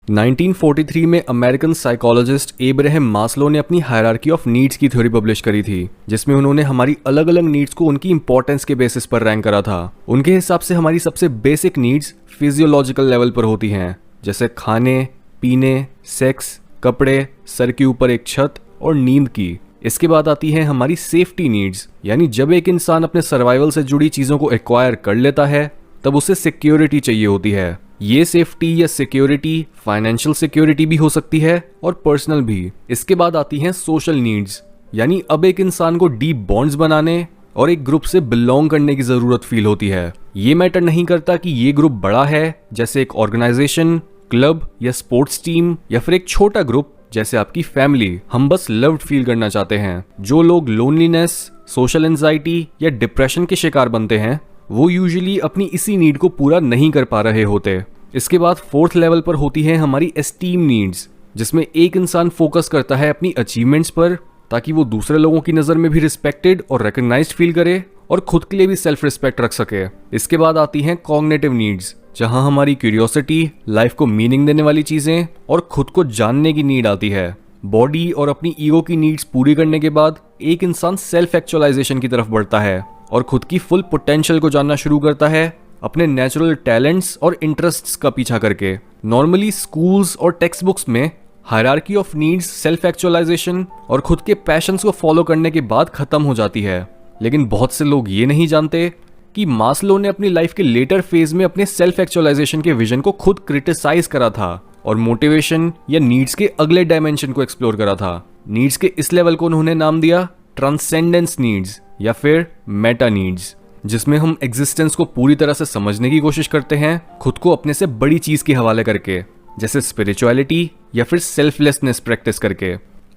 1943 में American psychologist Abraham Maslow ने अपनी हायरार्की ऑफ नीड्स की थ्योरी पब्लिश करी थी, जिसमें उन्होंने हमारी अलग अलग नीड्स को उनकी इंपॉर्टेंस के बेसिस पर रैंक करा था। उनके हिसाब से हमारी सबसे बेसिक नीड्स फिजियोलॉजिकल लेवल पर होती हैं, जैसे खाने, पीने, सेक्स, कपड़े, सर के ऊपर एक छत और नींद की। इसके बाद आती है हमारी सेफ्टी नीड्स, यानी जब एक इंसान अपने सर्वाइवल से जुड़ी चीज़ों को एक्वायर कर लेता है तब उसे सिक्योरिटी चाहिए होती है। ये सेफ्टी या सिक्योरिटी फाइनेंशियल सिक्योरिटी भी हो सकती है और पर्सनल भी। इसके बाद आती हैं सोशल नीड्स, यानी अब एक इंसान को डीप बॉन्ड्स बनाने और एक ग्रुप से बिलोंग करने की जरूरत फील होती है। ये मैटर नहीं करता कि ये ग्रुप बड़ा है, जैसे एक ऑर्गेनाइजेशन, क्लब या स्पोर्ट्स टीम, या फिर एक छोटा ग्रुप जैसे आपकी फैमिली। हम बस लव्ड फील करना चाहते हैं। जो लोग लोनलीनेस, सोशल एंजाइटी या डिप्रेशन के शिकार बनते हैं वो यूजुअली अपनी इसी नीड को पूरा नहीं कर पा रहे होते। इसके बाद फोर्थ लेवल पर होती है हमारी एस्टीम नीड्स, जिसमें एक इंसान फोकस करता है अपनी अचीवमेंट्स पर ताकि वो दूसरे लोगों की नज़र में भी रिस्पेक्टेड और रिकग्नाइज्ड फील करे और खुद के लिए भी सेल्फ रिस्पेक्ट रख सके। इसके बाद आती हैं कॉग्निटिव नीड्स, जहां हमारी क्यूरियोसिटी, लाइफ को मीनिंग देने वाली चीजें और खुद को जानने की नीड आती है। बॉडी और अपनी ईगो की नीड्स पूरी करने के बाद एक इंसान सेल्फ एक्चुअलाइजेशन की तरफ बढ़ता है और खुद की फुल पोटेंशियल को जानना शुरू करता है, अपने नेचुरल टैलेंट्स और इंटरेस्ट्स का पीछा करके। नॉर्मली स्कूल्स और टेक्स्ट बुक्स में hierarchy of needs self actualization और खुद के पैशंस को फॉलो करने के बाद खत्म हो जाती है, लेकिन बहुत से लोग ये नहीं जानते कि मास्लो ने अपनी लाइफ के लेटर फेज में अपने सेल्फ एक्चुअलाइजेशन के विजन को खुद क्रिटिसाइज करा था और मोटिवेशन या नीड्स के अगले डायमेंशन को एक्सप्लोर करा था। नीड्स के इस लेवल को उन्होंने नाम दिया ट्रांसेंडेंस नीड्स या फिर मेटा नीड्स, जिसमें हम एग्जिस्टेंस को पूरी तरह से समझने की कोशिश करते हैं, खुद को अपने से बड़ी चीज के हवाले करके, जैसे स्पिरिचुअलिटी या फिर सेल्फलेसनेस प्रैक्टिस करके।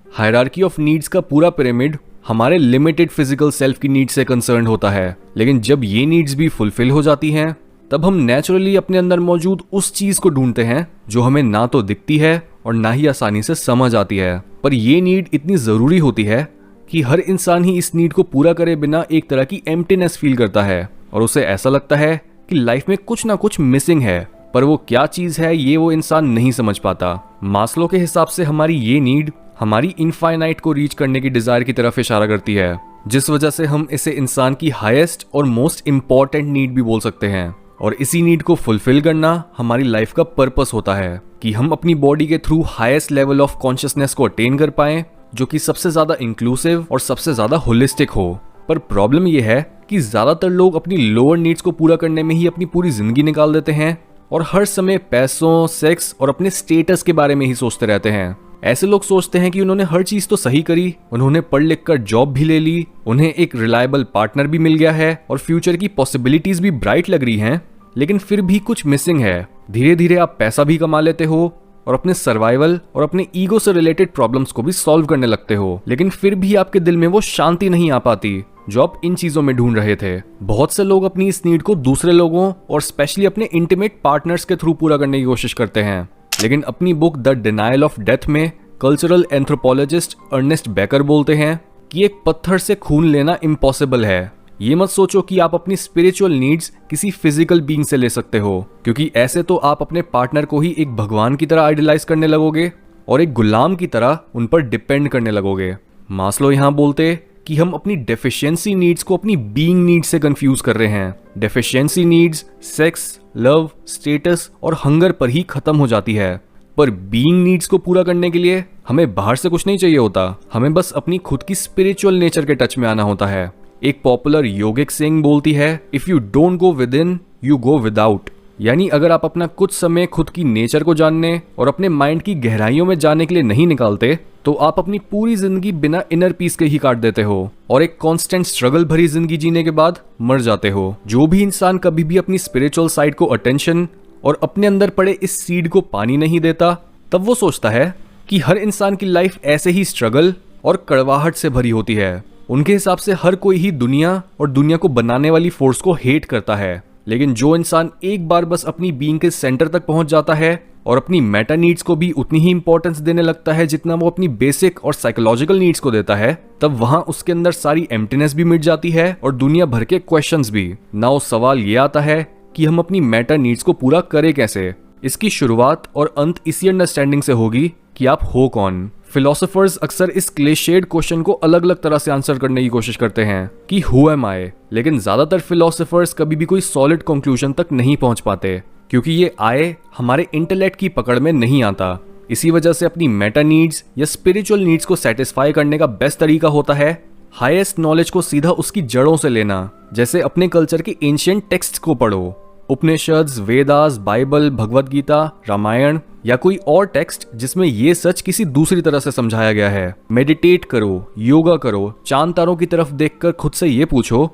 हायरार्की ऑफ नीड्स का पूरा पिरामिड हमारे लिमिटेड फिजिकल सेल्फ की नीड्स से कंसर्न होता है, लेकिन जब ये नीड्स भी फुलफिल हो जाती हैं तब हम नेचुरली अपने अंदर मौजूद उस चीज को ढूंढते हैं जो हमें ना तो दिखती है और ना ही आसानी से समझ आती है। पर ये नीड इतनी जरूरी होती है कि हर इंसान ही इस नीड को पूरा करे बिना एक तरह की एम्प्टीनेस फील करता है और उसे ऐसा लगता है कि लाइफ में कुछ ना कुछ मिसिंग है, पर वो क्या चीज है ये वो इंसान नहीं समझ पाता। मास्लो के हिसाब से हमारी ये नीड हमारी इनफाइनाइट को रीच करने की डिजायर की तरफ इशारा करती है, जिस वजह से हम इसे इंसान की हाईएस्ट और मोस्ट इंपॉर्टेंट नीड भी बोल सकते हैं। और इसी नीड को फुलफिल करना हमारी लाइफ का पर्पस होता है कि हम अपनी बॉडी के through highest level of consciousness को अटेन कर पाएं, जो कि सबसे ज्यादा इंक्लूसिव और सबसे ज्यादा होलिस्टिक हो। पर प्रॉब्लम यह है कि ज्यादातर लोग अपनी लोअर नीड्स को पूरा करने में ही अपनी पूरी जिंदगी निकाल देते हैं और हर समय पैसों, सेक्स और अपने स्टेटस के बारे में ही सोचते रहते हैं। ऐसे लोग सोचते हैं कि उन्होंने हर चीज तो सही करी, उन्होंने पढ़ लिख कर जॉब भी ले ली, उन्हें एक रिलायबल पार्टनर भी मिल गया है और फ्यूचर की पॉसिबिलिटीज भी ब्राइट लग रही हैं, लेकिन फिर भी कुछ मिसिंग है। धीरे धीरे आप पैसा भी कमा लेते हो और अपने सर्वाइवल और अपने ईगो से रिलेटेड प्रॉब्लम्स को भी सॉल्व करने लगते हो, लेकिन फिर भी आपके दिल में वो शांति नहीं आ पाती जो आप इन चीजों में ढूंढ रहे थे। बहुत से लोग अपनी इस नीड को दूसरे लोगों और स्पेशली अपने इंटीमेट पार्टनर्स के थ्रू पूरा करने की कोशिश करते हैं, लेकिन अपनी book the denial of death में कल्चरल एंथ्रोपोलॉजिस्ट अर्नेस्ट बेकर बोलते हैं कि एक पत्थर से खून लेना इम्पॉसिबल है। ये मत सोचो कि आप अपनी स्पिरिचुअल नीड्स किसी फिजिकल बीइंग से ले सकते हो, क्योंकि ऐसे तो आप अपने पार्टनर को ही एक भगवान की तरह आइडलाइज करने लगोगे और एक गुलाम की तरह उन पर डिपेंड करने लगोगे। मास्लो यहाँ बोलते कि हम अपनी डेफिशिएंसी नीड्स को अपनी बीइंग नीड्स से कंफ्यूज कर रहे हैं। Deficiency needs sex, love, status और हंगर पर ही खत्म हो जाती है, पर बीइंग नीड्स को पूरा करने के लिए हमें बाहर से कुछ नहीं चाहिए होता, हमें बस अपनी खुद की स्पिरिचुअल नेचर के टच में आना होता है। एक पॉपुलर योगिक सेइंग बोलती है, if you don't go with in you go without, यानी अगर आप अपना कुछ समय खुद की नेचर को जानने और अपने माइंड की गहराइयों में जाने के लिए नहीं निकालते तो आप अपनी पूरी जिंदगी बिना इनर पीस के ही काट देते हो और एक कांस्टेंट स्ट्रगल भरी जिंदगी जीने के बाद मर जाते हो। जो भी इंसान कभी भी अपनी स्पिरिचुअल साइड को अटेंशन और अपने अंदर पड़े इस सीड को पानी नहीं देता, तब वो सोचता है कि हर इंसान की लाइफ ऐसे ही स्ट्रगल और कड़वाहट से भरी होती है। उनके हिसाब से हर कोई ही दुनिया और दुनिया को बनाने वाली फोर्स को हेट करता है, लेकिन जो इंसान एक बार बस अपनी बीइंग के सेंटर तक पहुंच जाता है और अपनी मेटा नीड्स को भी उतनी ही इंपॉर्टेंस देने लगता है जितना वो अपनी बेसिक और साइकोलॉजिकल नीड्स को देता है, तब वहां उसके अंदर सारी एम्प्टीनेस भी मिट जाती है और दुनिया भर के क्वेश्चंस भी। ना वो सवाल ये आता है कि हम अपनी मेटा नीड्स को पूरा करें कैसे, इसकी शुरुआत और अंत इसी अंडरस्टैंडिंग से होगी कि आप हो कौन। फिलोसोफर्स अक्सर इस क्लिशेड क्वेश्चन को अलग अलग तरह से आंसर करने की कोशिश करते हैं कि हु एम आई, लेकिन ज्यादातर फिलोसोफर्स कभी भी कोई सॉलिड कंक्लूजन तक नहीं पहुंच पाते, क्योंकि ये आए हमारे इंटेलेक्ट की पकड़ में नहीं आता। इसी वजह से अपनी मेटा नीड्स या स्पिरिचुअल नीड्स को सेटिस्फाई करने का बेस्ट तरीका होता है हाईएस्ट नॉलेज को सीधा उसकी जड़ों से लेना। जैसे अपने कल्चर के एंशिएंट टेक्स्ट्स को पढ़ो, उपनिषद, वेदास, बाइबल, भगवत गीता, रामायण या कोई और टेक्स्ट जिसमें ये सच किसी दूसरी तरह से समझाया गया है। मेडिटेट करो, योगा करो, चांद तारों की तरफ देखकर खुद से ये पूछो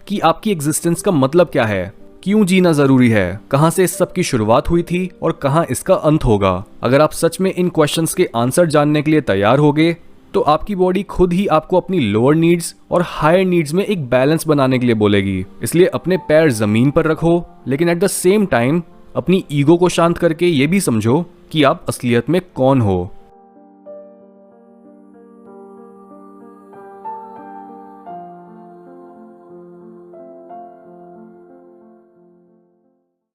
कि आपकी एग्जिस्टेंस का मतलब क्या है, क्यों जीना जरूरी है, कहां से इस सब की शुरुआत हुई थी और कहां इसका अंत होगा। अगर आप सच में इन क्वेश्चंस के आंसर जानने के लिए तैयार होगे तो आपकी बॉडी खुद ही आपको अपनी लोअर नीड्स और हायर नीड्स में एक बैलेंस बनाने के लिए बोलेगी। इसलिए अपने पैर जमीन पर रखो, लेकिन एट द सेम टाइम अपनी ईगो को शांत करके ये भी समझो कि आप असलियत में कौन हो।